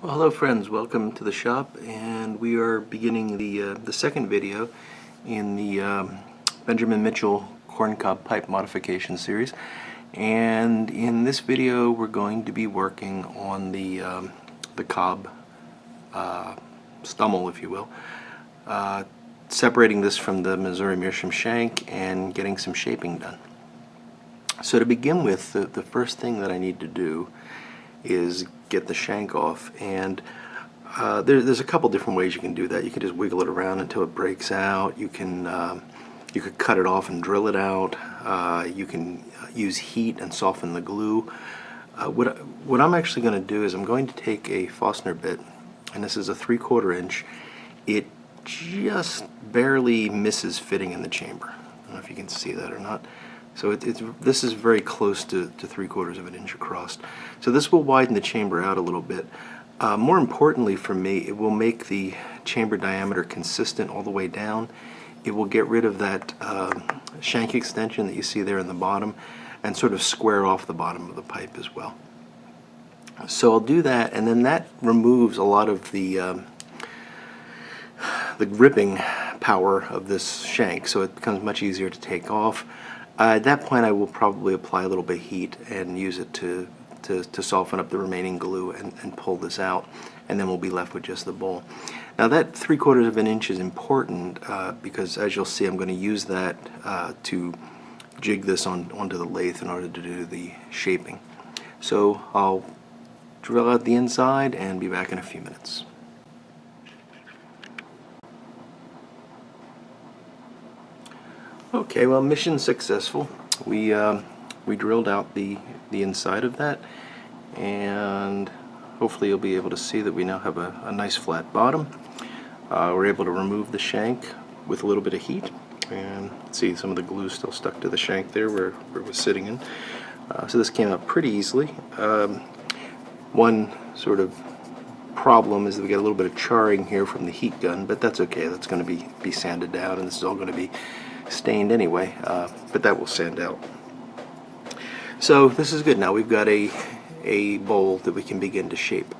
Well, hello friends, welcome to the shop, and we are beginning the second video in the Benjamin Mitchell corncob pipe modification series. And in this video we're going to be working on the Cob stummel, if you will, separating this from the Missouri Meerschaum shank and getting some shaping done. So to begin with, the first thing that I need to do is get the shank off, and there's a couple different ways you can do that. You can just wiggle it around until it breaks out. You could cut it off and drill it out. You can use heat and soften the glue. What I'm actually going to do is I'm going to take a Forstner bit, and this is a 3/4 inch. It just barely misses fitting in the chamber. I don't know if you can see that or not. So this is very close to 3/4 of an inch across. So this will widen the chamber out a little bit. More importantly for me, it will make the chamber diameter consistent all the way down. It will get rid of that shank extension that you see there in the bottom and sort of square off the bottom of the pipe as well. So I'll do that, and then that removes a lot of the gripping power of this shank, so it becomes much easier to take off. At that point I will probably apply a little bit of heat and use it to soften up the remaining glue and pull this out, and then we'll be left with just the bowl. Now that 3/4 of an inch is important because, as you'll see, I'm going to use that to jig this onto the lathe in order to do the shaping. So I'll drill out the inside and be back in a few minutes. Okay, well, mission successful. We drilled out the inside of that, and hopefully you'll be able to see that we now have a nice flat bottom. We're able to remove the shank with a little bit of heat, and see some of the glue still stuck to the shank there where it was sitting in. So this came out pretty easily. One sort of problem is that we get a little bit of charring here from the heat gun, but that's okay. That's going to be sanded down, and this is all going to be stained anyway, but that will sand out. So this is good. Now we've got a bowl that we can begin to shape.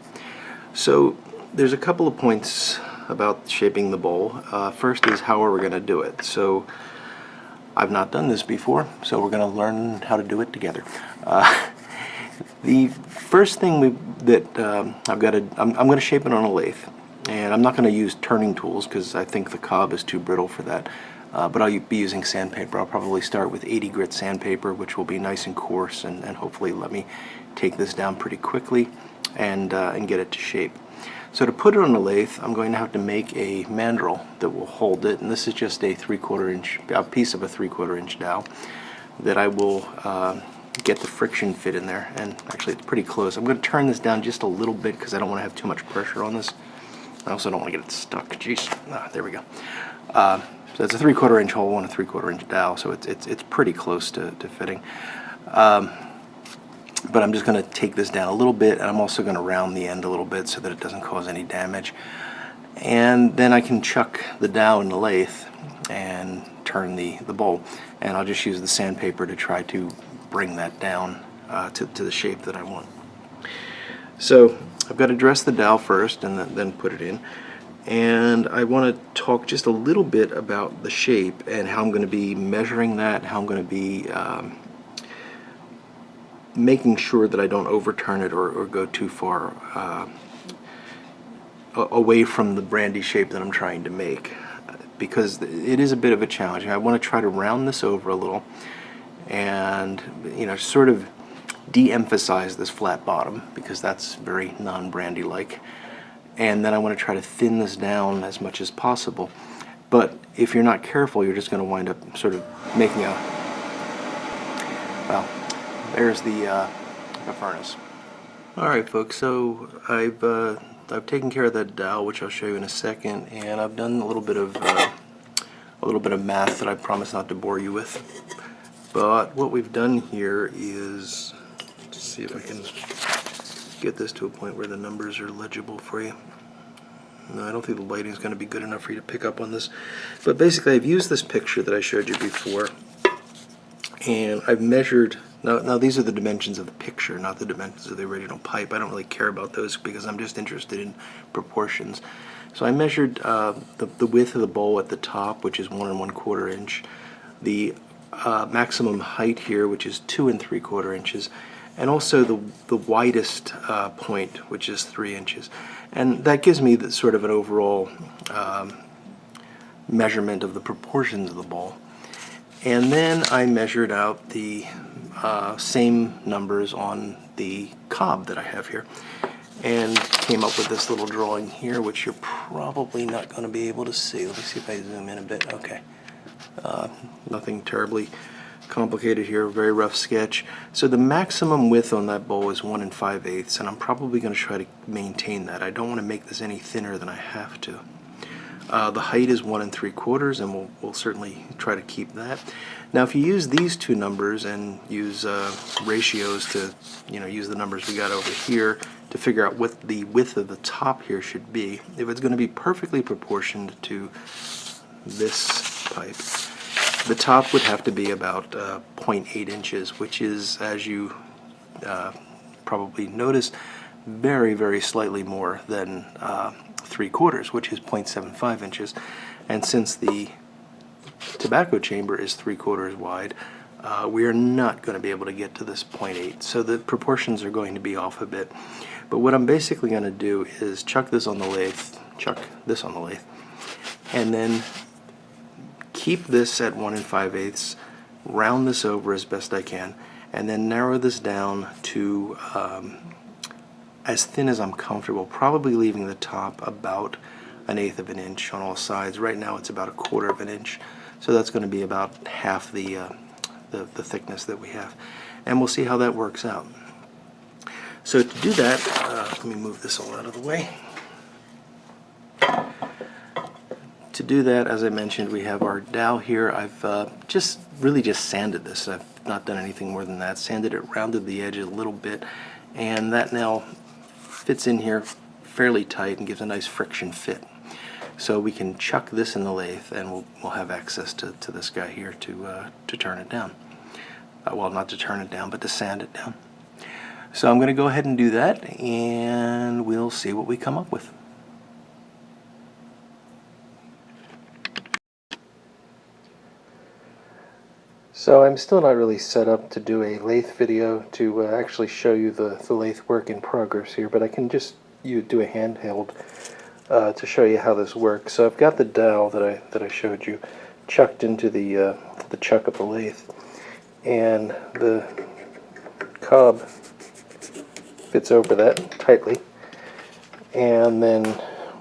So there's a couple of points about shaping the bowl. First is, how are we going to do it? So I've not done this before, so we're going to learn how to do it together. The first thing I'm going to shape it on a lathe, and I'm not going to use turning tools because I think the cob is too brittle for that. But I'll be using sandpaper. I'll probably start with 80 grit sandpaper, which will be nice and coarse, and hopefully let me take this down pretty quickly and get it to shape. So to put it on the lathe, I'm going to have to make a mandrel that will hold it, and this is just a 3/4 inch, a piece of a 3/4 inch dowel that I will get the friction fit in there, and actually it's pretty close. I'm going to turn this down just a little bit because I don't want to have too much pressure on this. I also don't want to get it stuck. Jeez, there we go. So it's a 3/4 inch hole and a 3/4 inch dowel, so it's pretty close to fitting. But I'm just going to take this down a little bit, and I'm also going to round the end a little bit so that it doesn't cause any damage. And then I can chuck the dowel in the lathe and turn the bowl, and I'll just use the sandpaper to try to bring that down to the shape that I want. So I've got to dress the dowel first and then put it in. And I want to talk just a little bit about the shape and how I'm going to be measuring that, how I'm going to be making sure that I don't overturn it or go too far away from the Brandy shape that I'm trying to make, because it is a bit of a challenge. I want to try to round this over a little and, sort of de-emphasize this flat bottom, because that's very non-Brandy like. And then I want to try to thin this down as much as possible. But if you're not careful, you're just going to wind up sort of making well, there's the furnace. Alright folks, so I've taken care of that dowel, which I'll show you in a second, and I've done a little bit of math that I promise not to bore you with. But what we've done here is, let's see if I can get this to a point where the numbers are legible for you. No, I don't think the lighting is going to be good enough for you to pick up on this. But basically I've used this picture that I showed you before, and I've measured Now these are the dimensions of the picture, not the dimensions of the original pipe. I don't really care about those because I'm just interested in proportions. So I measured the width of the bowl at the top, which is 1 1/4 inch, the maximum height here, which is 2 3/4 inches, and also the widest point, which is 3 inches. And that gives me the, sort of an overall measurement of the proportions of the bowl. And then I measured out the same numbers on the cob that I have here, and came up with this little drawing here, which you're probably not going to be able to see. Let me see if I zoom in a bit. Okay. Nothing terribly complicated here, very rough sketch. So the maximum width on that bowl is 1 5/8, and I'm probably going to try to maintain that. I don't want to make this any thinner than I have to. The height is 1 3/4, and we'll certainly try to keep that. Now, if you use these two numbers and use ratios to, use the numbers we got over here to figure out what the width of the top here should be, if it's going to be perfectly proportioned to this pipe, the top would have to be about 0.8 inches, which is, as you probably noticed, very, very slightly more than 3/4, which is 0.75 inches. And since the tobacco chamber is 3/4 wide, we are not going to be able to get to this 0.8. So the proportions are going to be off a bit. But what I'm basically going to do is chuck this on the lathe, and then keep this at 1 5/8, round this over as best I can, and then narrow this down to as thin as I'm comfortable, probably leaving the top about 1/8 of an inch on all sides. Right now it's about 1/4 of an inch, so that's going to be about half the thickness that we have, and we'll see how that works out. So to do that, let me move this all out of the way. To do that, as I mentioned, we have our dowel here. I've just sanded this. I've not done anything more than that. Sanded it, rounded the edge a little bit, and that now fits in here fairly tight and gives a nice friction fit. So we can chuck this in the lathe, and we'll have access to this guy here to turn it down. Well, not to turn it down, but to sand it down. So I'm going to go ahead and do that, and we'll see what we come up with. So I'm still not really set up to do a lathe video to actually show you the lathe work in progress here, but I can just do a handheld to show you how this works. So I've got the dowel that I showed you chucked into the chuck of the lathe, and the cob fits over that tightly, and then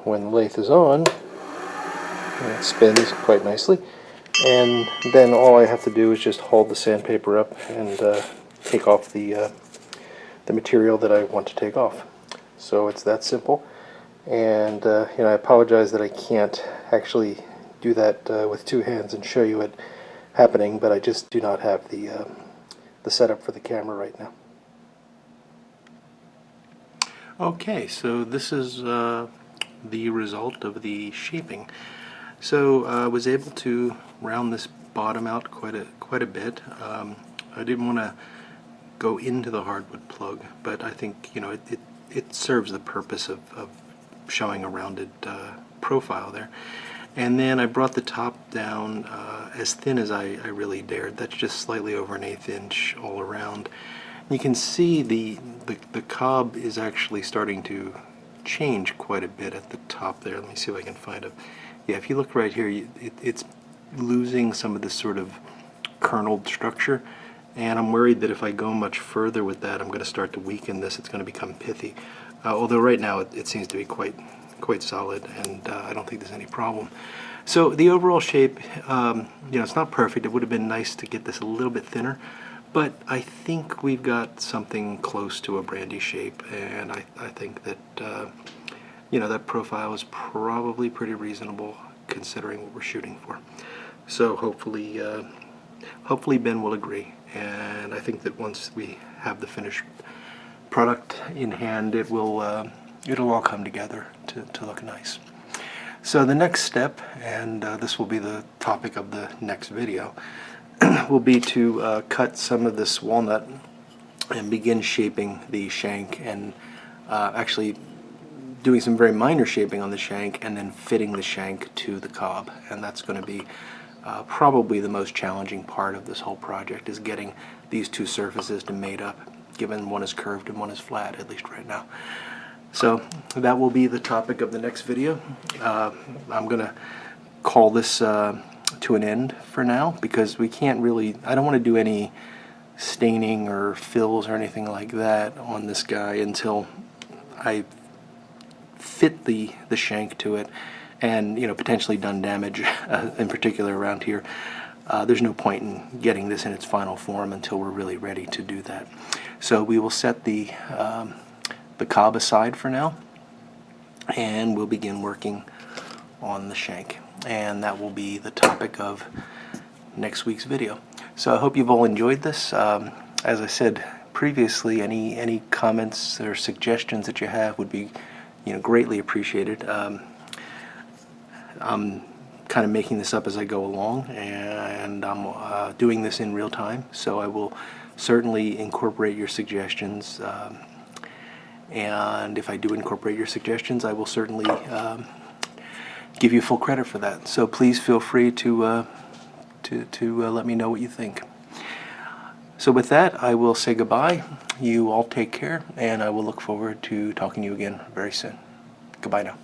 when the lathe is on, it spins quite nicely. And then all I have to do is just hold the sandpaper up and take off the material that I want to take off. So it's that simple. And I apologize that I can't actually do that with two hands and show you it happening, but I just do not have the setup for the camera right now. Okay, so this is the result of the shaping. So I was able to round this bottom out quite a bit. I didn't want to go into the hardwood plug, but I think it serves the purpose of showing a rounded profile there. And then I brought the top down as thin as I really dared. That's just slightly over 1/8 inch all around. You can see the cob is actually starting to change quite a bit at the top there. Let me see if I can find it. Yeah, if you look right here, it's losing some of this sort of kerneled structure, and I'm worried that if I go much further with that, I'm going to start to weaken this. It's going to become pithy. Although right now it seems to be quite solid, and I don't think there's any problem. So the overall shape, it's not perfect. It would have been nice to get this a little bit thinner, but I think we've got something close to a Brandy shape, and I think that that profile is probably pretty reasonable considering what we're shooting for. So hopefully Ben will agree, and I think that once we have the finished product in hand, it'll all come together to look nice. So the next step, and this will be the topic of the next video, will be to cut some of this walnut and begin shaping the shank, and actually doing some very minor shaping on the shank and then fitting the shank to the cob. And that's going to be probably the most challenging part of this whole project, is getting these two surfaces to mate up, given one is curved and one is flat, at least right now. So that will be the topic of the next video. I'm going to call this to an end for now, because we can't really, I don't want to do any staining or fills or anything like that on this guy until I fit the shank to it, and potentially done damage in particular around here. There's no point in getting this in its final form until we're really ready to do that. So we will set the cob aside for now, and we'll begin working on the shank, and that will be the topic of next week's video. So I hope you've all enjoyed this. As I said previously, any comments or suggestions that you have would be greatly appreciated. I'm kind of making this up as I go along, and I'm doing this in real time, so I will certainly incorporate your suggestions, and if I do incorporate your suggestions, I will certainly give you full credit for that. So please feel free to let me know what you think. So with that, I will say goodbye. You all take care, and I will look forward to talking to you again very soon. Goodbye now.